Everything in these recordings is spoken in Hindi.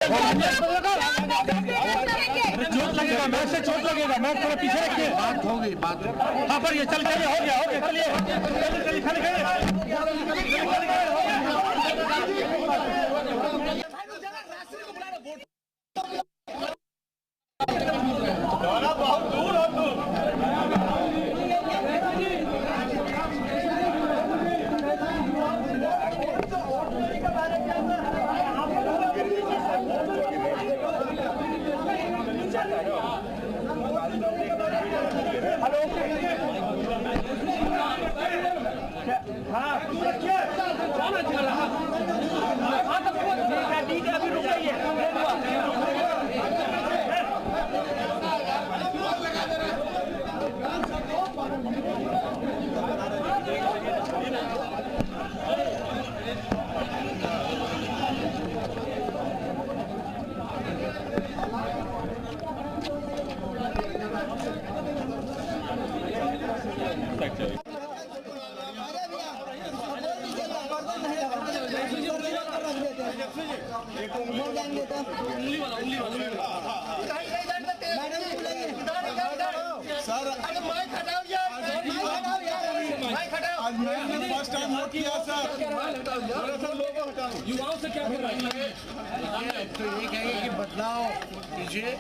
चोट लगेगा, मैच से चोट लगेगा, मैच थोड़ा पीछे रखिए। बात होगी, बात हाँ पर ये चल चलिए, हो गया चलिए चलिए खाली बहुत दूर फर्स्ट टाइम नोट किया सर, युवाओं से क्या कर रहे हैं? तो ये कहेंगे कि बदलाव कीजिए।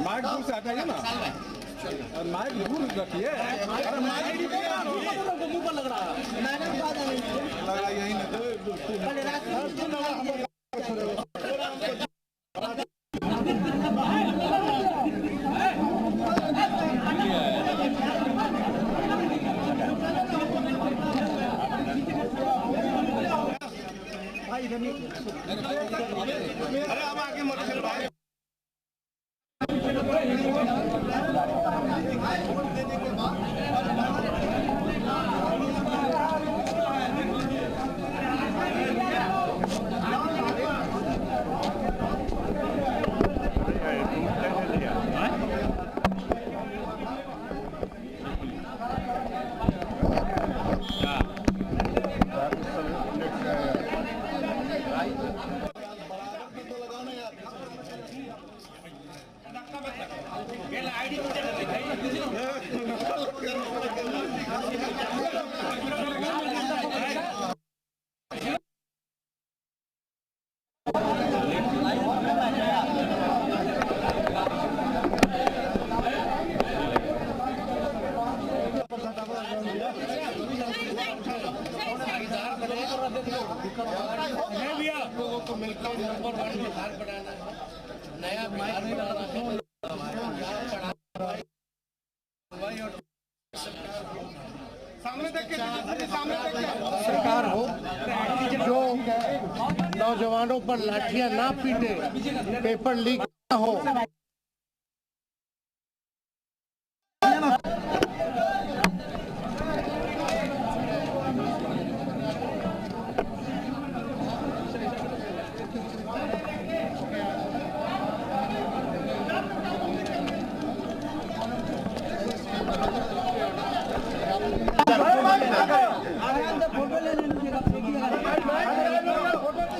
माइक दूर से हटाइए ना, माइक दूर रखिए। मुंह पर लग रहा है, यही ना अरे अब आगे मोटरसाइकिल भाई लोगों को मिलकर नंबर 1 बिहार बनाना है, नया बिहार बनाना है। सरकार हो जो नौजवानों पर लाठियां ना पीटे, पेपर लीक ना हो।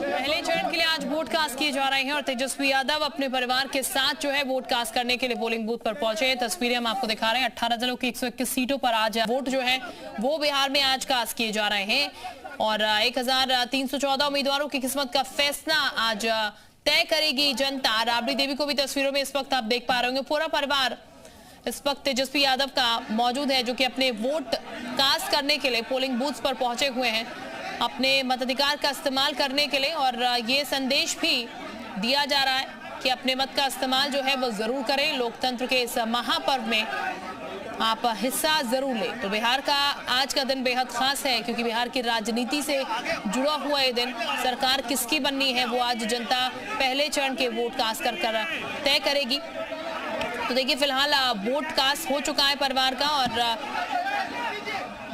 पहले चरण के लिए आज वोट कास्ट किए जा रहे हैं और तेजस्वी यादव अपने परिवार के साथ जो है वोट कास्ट करने के लिए पोलिंग बूथ पर पहुंचे। तस्वीरें हम आपको दिखा रहे हैं। 18 जिलों की 121 सीटों पर आज वोट जो है वो बिहार में आज कास्ट किए जा रहे हैं और 1314 उम्मीदवारों की किस्मत का फैसला आज तय करेगी जनता। राबड़ी देवी को भी तस्वीरों में इस वक्त आप देख पा रहे होंगे। पूरा परिवार इस वक्त तेजस्वी यादव का मौजूद है जो कि अपने वोट कास्ट करने के लिए पोलिंग बूथ पर पहुंचे हुए हैं अपने मताधिकार का इस्तेमाल करने के लिए। और ये संदेश भी दिया जा रहा है कि अपने मत का इस्तेमाल जो है वो जरूर करें। लोकतंत्र के इस महापर्व में आप हिस्सा जरूर लें। तो बिहार का आज का दिन बेहद खास है क्योंकि बिहार की राजनीति से जुड़ा हुआ ये दिन। सरकार किसकी बननी है वो आज जनता पहले चरण के वोट कास्ट कर तय करेगी। तो देखिए फिलहाल वोट कास्ट हो चुका है परिवार का और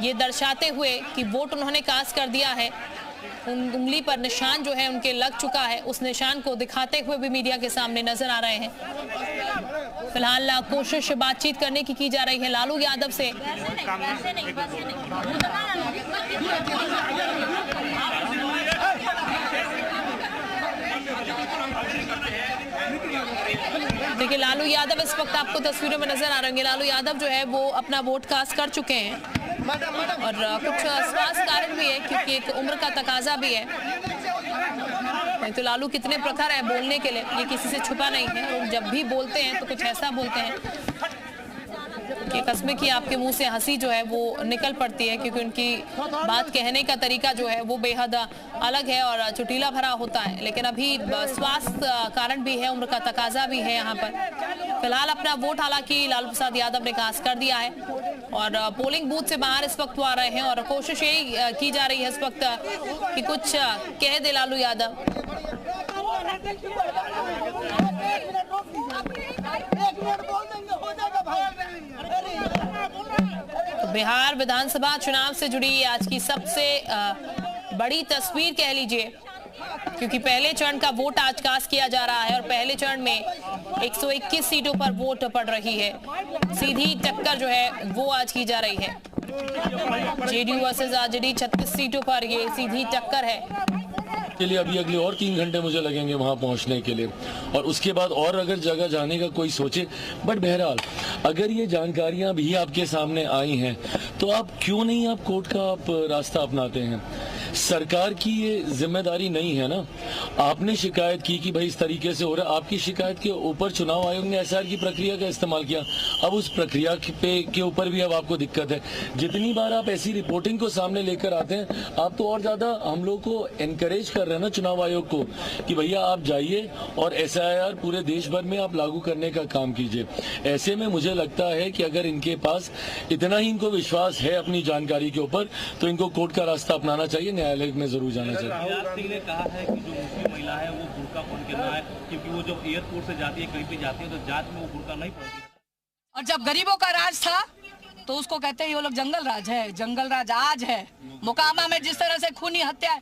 ये दर्शाते हुए कि वोट उन्होंने कास्ट कर दिया है, उंगली पर निशान जो है उनके लग चुका है, उस निशान को दिखाते हुए भी मीडिया के सामने नजर आ रहे हैं। फिलहाल कोशिश बातचीत करने की जा रही है लालू यादव से। देखिए लालू यादव इस वक्त आपको तस्वीरों में नजर आ रहे होंगे। लालू यादव जो है वो अपना वोट कास्ट कर चुके हैं और कुछ स्वास्थ्य कारण भी है क्योंकि एक उम्र का तकाजा भी है। नहीं तो लालू कितने प्रखर है बोलने के लिए, ये किसी से छुपा नहीं है और जब भी बोलते हैं तो कुछ ऐसा बोलते हैं कि कसमें कि आपके मुंह से हंसी जो है वो निकल पड़ती है, क्योंकि उनकी बात कहने का तरीका जो है वो बेहद अलग है और चुटीला भरा होता है। लेकिन अभी स्वास्थ्य कारण भी है, उम्र का तकाजा भी है यहाँ पर। फिलहाल अपना वोट हालांकि लालू प्रसाद यादव ने कास्ट कर दिया है और पोलिंग बूथ से बाहर इस वक्त वो आ रहे हैं और कोशिश यही की जा रही है इस वक्त कि कुछ कह दे लालू यादव। तो बिहार विधानसभा चुनाव से जुड़ी आज की सबसे बड़ी तस्वीर कह लीजिए, क्योंकि पहले चरण का वोट आज कास्ट किया जा रहा है और पहले चरण में 121 सीटों पर वोट पड़ रही है। सीधी टक्कर जो है वो आज की जा रही है। जेडीयू वर्सेस आरजेडी 36 सीटों पर ये सीधी टक्कर है। के लिए अभी अगले और 3 घंटे मुझे लगेंगे वहां पहुंचने के लिए और उसके बाद और अगर जगह जाने का कोई सोचे। बट बहरहाल अगर ये जानकारियां भी आपके सामने आई हैं तो आप क्यों नहीं आप कोर्ट का आप रास्ता अपनाते हैं। सरकार की ये जिम्मेदारी नहीं है ना। आपने शिकायत की कि भाई इस तरीके से हो रहा है, आपकी शिकायत के ऊपर चुनाव आयोग ने एसआईआर की प्रक्रिया का इस्तेमाल किया। अब उस प्रक्रिया के ऊपर भी अब आपको दिक्कत है। जितनी बार आप ऐसी रिपोर्टिंग को सामने लेकर आते हैं आप तो और ज्यादा हम लोग को एनकरेज कर रहे हैं ना चुनाव आयोग को कि भैया आप जाइए और एसआईआर पूरे देश भर में आप लागू करने का काम कीजिए। ऐसे में मुझे लगता है कि अगर इनके पास इतना ही इनको विश्वास है अपनी जानकारी के ऊपर तो इनको कोर्ट का रास्ता अपनाना चाहिए, न्यायालय में जरूर जाना चाहिए। राहुल सिंह ने कहा है कि जो मुस्लिम महिला है वो बुर्का पहन के ना है, क्योंकि वो जब एयरपोर्ट से जाती है कहीं पे जाती है तो जांच में वो बुर्का नहीं पहनती। और जब गरीबों का राज था तो उसको कहते हैं ये लोग जंगल राज है। जंगल राज आज है। मोकामा में जिस तरह से खूनी हत्या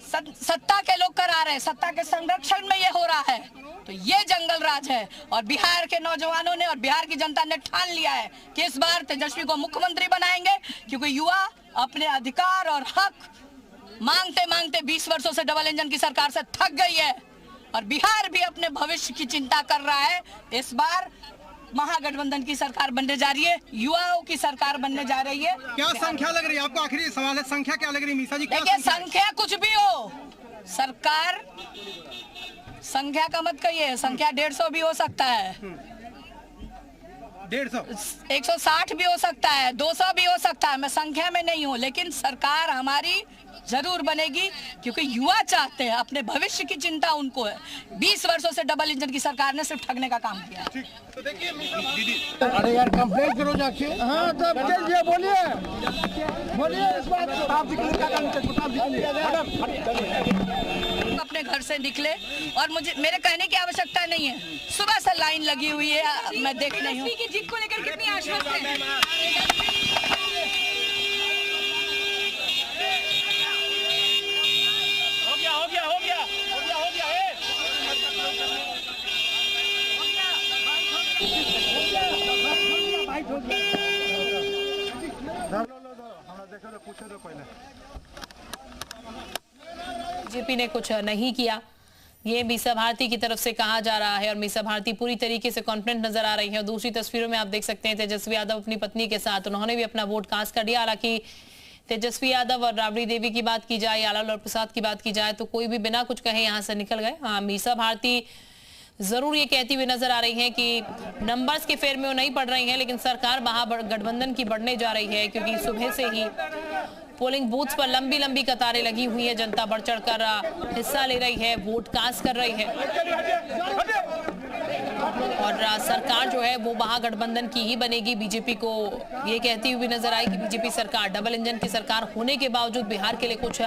सत्ता के लोग करा रहे हैं, सत्ता के संरक्षण में ये हो रहा है, तो ये जंगल राज है। और बिहार के नौजवानों ने और बिहार की जनता ने ठान लिया है कि इस बार तेजस्वी को मुख्यमंत्री बनाएंगे, क्योंकि युवा अपने अधिकार और हक मांगते मांगते 20 वर्षों से डबल इंजन की सरकार से थक गई है और बिहार भी अपने भविष्य की चिंता कर रहा है। इस बार महागठबंधन की सरकार बनने जा रही है, युवाओं की सरकार बनने जा रही है। क्या संख्या लग रही है आपको? आखिरी सवाल है, संख्या क्या लग रही है मीसा जी? देखिए संख्या कुछ भी हो, सरकार संख्या का मत कहिए, संख्या 150 भी हो सकता है, 150 160 भी हो सकता है, 200 भी हो सकता है। मैं संख्या में नहीं हूँ, लेकिन सरकार हमारी जरूर बनेगी, क्योंकि युवा चाहते हैं, अपने भविष्य की चिंता उनको है। 20 वर्षों से डबल इंजन की सरकार ने सिर्फ ठगने का काम किया। तो देखिए अरे यार कंप्लेंट करो जाके। हाँ तो चलिए बोलिए इस बात अपने घर से निकले और मुझे मेरे कहने की आवश्यकता नहीं है। सुबह से लाइन लगी हुई है, मैं देख रही हूँ। जीत को लेकर कितनी आश्वस्त है? बीजेपी ने कुछ नहीं किया, ये मीसा भारती की तरफ से कहा जा रहा है और मीसा भारती पूरी तरीके से कॉन्फिडेंट नजर आ रही है। और दूसरी तस्वीरों में आप देख सकते हैं तेजस्वी यादव अपनी पत्नी के साथ, उन्होंने भी अपना वोट कास्ट कर दिया। हालांकि तेजस्वी यादव और राबड़ी देवी की बात की जाए या लालू प्रसाद की बात की जाए तो कोई भी बिना कुछ कहे यहां से निकल गए। हाँ, मीसा भारती जरूर ये कहती हुई नजर आ रही है कि नंबर्स के फेर में वो नहीं पड़ रही हैं, लेकिन सरकार महागठबंधन की बढ़ने जा रही है, क्योंकि सुबह से ही पोलिंग बूथ्स पर लंबी लंबी कतारें लगी हुई है। जनता बढ़ चढ़कर हिस्सा ले रही है, वोट कास्ट कर रही है और सरकार जो है वो महागठबंधन की ही बनेगी। बीजेपी को ये कहती हुई नजर आई कि बीजेपी सरकार डबल इंजन की सरकार होने के बावजूद बिहार के लिए कुछ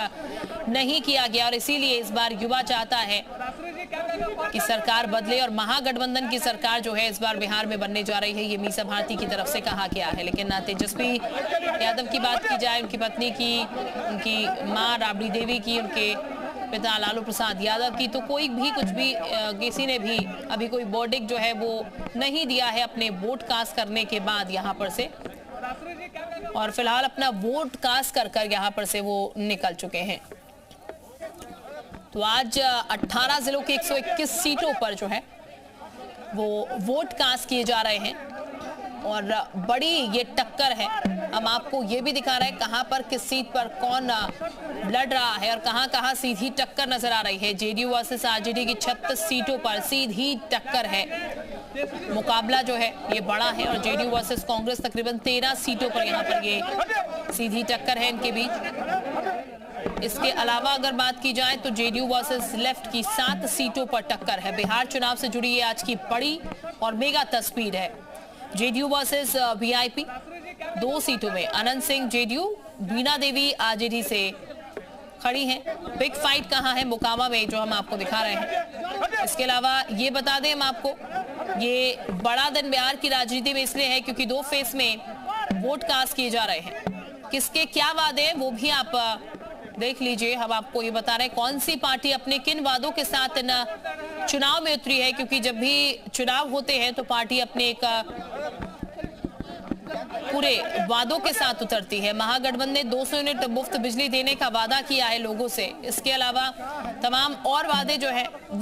नहीं किया गया और इसीलिए इस बार युवा चाहता है कि सरकार बदले और महागठबंधन की सरकार जो है इस बार बिहार में बनने जा रही है। ये मीसा भारती की तरफ से कहा गया है। लेकिन तेजस्वी यादव की बात की जाए, उनकी पत्नी की, उनकी मां राबड़ी देवी की, उनके पिता लालू प्रसाद यादव की, तो कोई भी कुछ भी किसी ने भी अभी कोई वर्डिक्ट जो है वो नहीं दिया है अपने वोट कास्ट करने के बाद यहाँ पर से, और फिलहाल अपना वोट कास्ट कर यहाँ पर से वो निकल चुके हैं। तो आज 18 जिलों की 121 सीटों पर जो है वो वोट कास्ट किए जा रहे हैं और बड़ी ये टक्कर है। हम आपको ये भी दिखा रहे हैं कहां पर किस सीट पर कौन लड़ रहा है और कहां सीधी टक्कर नजर आ रही है। जेडीयू वर्सेस आरजेडी की 36 सीटों पर सीधी टक्कर है। मुकाबला जो है ये बड़ा है और जेडीयू वर्सेस कांग्रेस तकरीबन 13 सीटों पर यहाँ पर ये सीधी टक्कर है इनके बीच। इसके अलावा अगर बात की जाए तो जेडीयू वर्सेस लेफ्ट की 7 सीटों पर टक्कर है। बिहार चुनाव से जुड़ी ये आज की बड़ी और मेगा तस्वीर है। जेडीयू वर्सेस वीआईपी 2 सीटों में अनंत सिंह जेडीयू, बीना देवी आरजेडी से खड़ी हैं। बिग फाइट कहां है? मोकामा में, जो हम आपको दिखा रहे हैं। इसके अलावा ये बता दें हम आपको, ये बड़ा दिन बिहार की राजनीति में इसलिए है क्योंकि 2 फेज में वोट कास्ट किए जा रहे हैं। किसके क्या वादे हैं वो भी आप देख लीजिए। हम आपको ये बता रहे हैं कौन सी पार्टी अपने किन वादों के साथ इन चुनाव में उतरी है, क्योंकि जब भी चुनाव होते हैं तो पार्टी अपने एक पूरे वादों के साथ उतरती है। महागठबंधन ने 200 यूनिट मुफ्त बिजली देने का वादा किया है लोगों से। इसके अलावा तमाम और वादे जो है वो